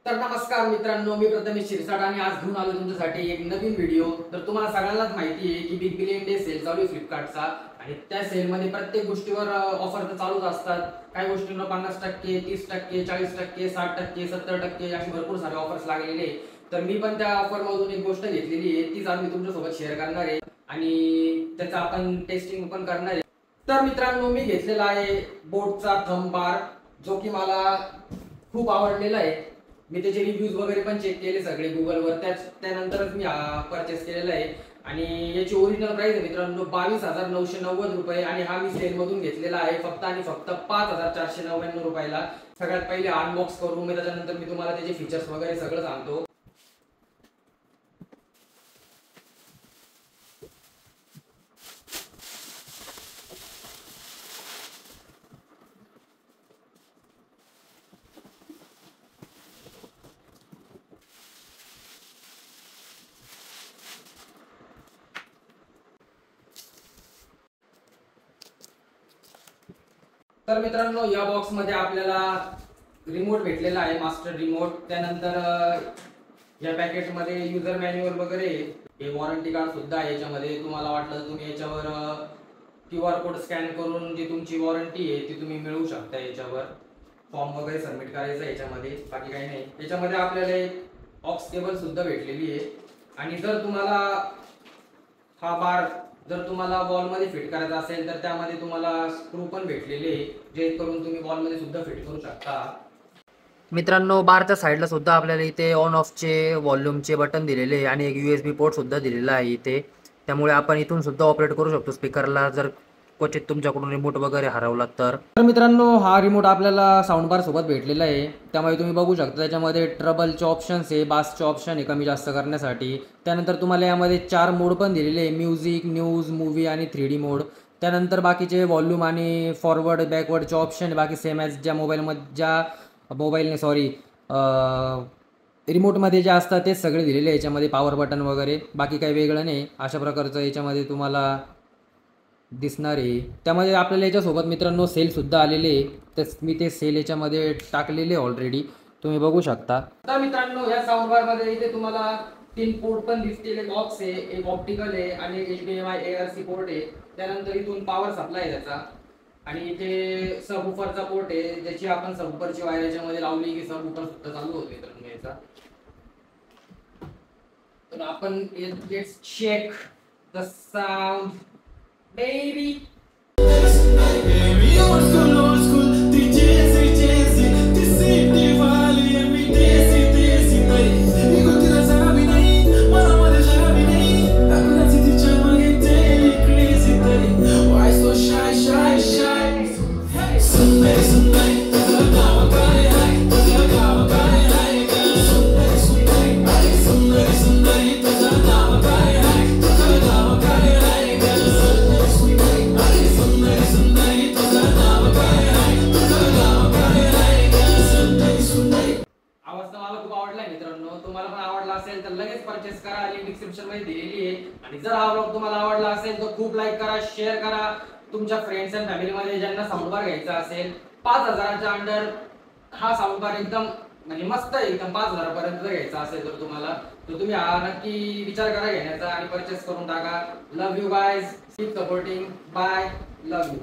तर नमस्कार मित्रांनो, मी प्रथमेश शिरसाट आणि आज घेऊन आलो तुमच्यासाठी एक नवीन व्हिडिओ। तर तुम्हाला सगळ्यांनाच माहिती आहे की बिग बिलियन डे सेल चालू आहे फ्लिपकार्टचा आणि त्या सेलमध्ये प्रत्येक गोष्टीवर ऑफर तर चालूच असतात। काही गोष्टींवर 50%, 30%, 40%, 60%, 70% अशी भरपूर सारे ऑफर्स लागलेले आहे। तर मी पण त्या ऑफर मधून एक गोष्ट घेतलेली आहे, तीच आज मी तुमच्यासोबत शेअर करणार आहे आणि त्याचा आपण टेस्टिंग पण करणार आहे। तर मित्रांनो, मी घेतलेला आहे बोटचा थंब बार, जो की मला खूप आवडलेला आहे। मी त्याचे रिव्ह्यूज वगैरे पण चेक केले सगळे गुगलवर, त्यानंतरच मी हा परचेस केलेला आहे आणि याची ओरिजिनल प्राइस आहे मित्रांनो 22,990 रुपये आणि हा मी सेल मधून घेतलेला आहे फक्त आणि फक्त 5,499 रुपयाला। सगळ्यात पहिले अनबॉक्स करू मी, त्याच्यानंतर मी तुम्हाला त्याचे फीचर्स वगैरे सगळं सांगतो। तर मित्रांनो, या बॉक्स मध्ये आपल्याला रिमोट भेटलेला आहे, मास्टर रिमोट। त्यानंतर या पॅकेट मध्ये युजर मॅन्युअल वगैरे, हे वॉरंटी कार्ड सुद्धा आहे याच्यामध्ये। तुम्हाला वाटलं तुम्ही याच्यावर QR कोड स्कॅन करून जी तुमची वॉरंटी आहे ती तुम्ही मिळवू शकता। याच्यावर फॉर्म वगैरे सबमिट करायचा याच्यामध्ये, बाकी काही नाही। याच्यामध्ये आपल्याला एक ऑक्स केबल सुद्धा भेटलेली आहे आणि जर तुम्हाला हा बार जर तुम्हाला वॉल मध्ये फिट करायचा असेल तर त्यामध्ये तुम्हाला स्क्रू पण भेटलेले, जे करून तुम्ही वॉल मध्ये सुद्धा फिट करू शकता। मित्रांनो, बारच्या साईडला सुद्धा आपल्याला इथे ऑन ऑफचे व्हॉल्यूमचे बटन दिलेले आहे आणि एक USB पोर्ट सुद्धा दिलेला आहे इथे, त्यामुळे आपण इथून सुद्धा ऑपरेट करू शकतो स्पीकरला, जर क्वचित तुमच्याकडून रिमोट वगैरे हरवला तर। मित्रांनो, हा रिमोट आपल्याला साऊंड बार सोबत भेटलेला आहे, त्यामुळे तुम्ही बघू शकता त्याच्यामध्ये ट्रबलचे ऑप्शन्स आहे, बासचे ऑप्शन आहे कमी जास्त करण्यासाठी। त्यानंतर तुम्हाला यामध्ये 4 मोड पण दिलेले आहे, म्युझिक, न्यूज, मूवी आणि 3D मोड। त्यानंतर बाकीचे व्हॉल्यूम आणि फॉरवर्ड बॅकवर्डचे ऑप्शन बाकी सेम ॲज ज्या मोबाईलने रिमोटमध्ये जे असतात ते सगळे दिलेले आहे याच्यामध्ये, पॉवर बटन वगैरे, बाकी काही वेगळं नाही। अशा प्रकारचं याच्यामध्ये तुम्हाला दिसणार आहे। त्यामध्ये आपल्याला याच्यासोबत मित्रांनो सेल सुद्धा आलेले आहे, तर मी ते सेल याच्यामध्ये टाकलेले ऑलरेडी, तुम्ही बघू शकता। तर मित्रांनो, या साऊंड बार मध्ये इथे तुम्हाला 3 पोर्ट पण दिसतील, एक ऑक्स आहे, एक ऑप्टिकल आहे आणि एक HDMI ARC पोर्ट आहे। त्यानंतर इथून पॉवर सप्लाय आहे त्याचा आणि इथे सबवूफरचा पोर्ट आहे, ज्याची आपण सबवूफरची वायर याच्यामध्ये लावली की सबवूफर सुद्धा चालू होते मित्रांनो याचा। तर आपण let's check the sound baby. Baby, old school, the jazzy, the city valley, and we desi, baby. You go to the Zarabi nahi, mama the Zarabi nahi. I'm not the chama get daily crazy, baby. Why so shy? Sunday, gawa kai hai, gawa kai hai. Sunday, gawa kai hai, gawa kai hai. मित्रांनो, तुम्हाला पण आवडला असेल तर लगेच purchase करा, link description मध्ये दिलेली आहे। आणि जर हा व्लॉग तुम्हाला आवडला असेल तर खूप लाईक करा, शेअर करा तुमच्या फ्रेंड्स अँड फॅमिली मध्ये ज्यांना साऊंड बार घ्यायचा असेल। 5,000च्या अंडर हा साऊंड बार एकदम म्हणजे मस्त आहे, एकदम 5,000 पर्यंत घ्यायचा असेल तर तुम्हाला, तर तुम्ही हा नक्की विचार करा घेण्याचा आणि परचेस करून टाका। Love you guys, keep supporting, bye, love you.